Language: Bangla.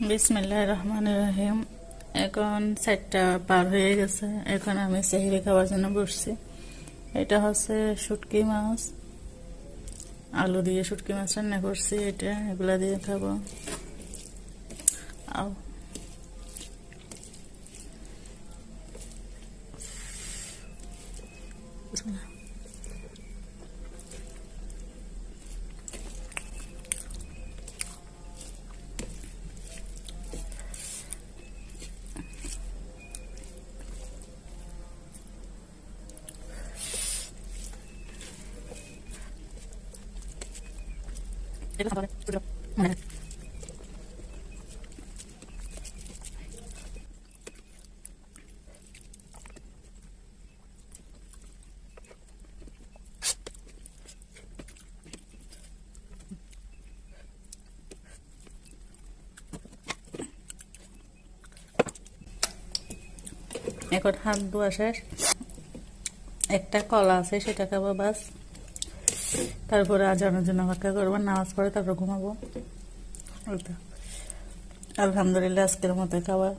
বিসমিল্লাহির রহমানির রহিম। এখন 4টা পার হয়ে গেছে। এখন আমি সেহরি খাওয়ার জন্য বসছি। এটা হচ্ছে শুটকি মাছ, আলু দিয়ে শুটকি মাছ রান্না করছি। এগুলা দিয়ে খাবো। আও এখন হাত ধোয়া শেষ। একটা কলা আছে, সেটা খাবো বাস। তারপরে আজানের জন্য অপেক্ষা করবো, নামাজ পড়ে তারপর ঘুমাবো। আলহামদুলিল্লাহ, আজকের মতো খাবার।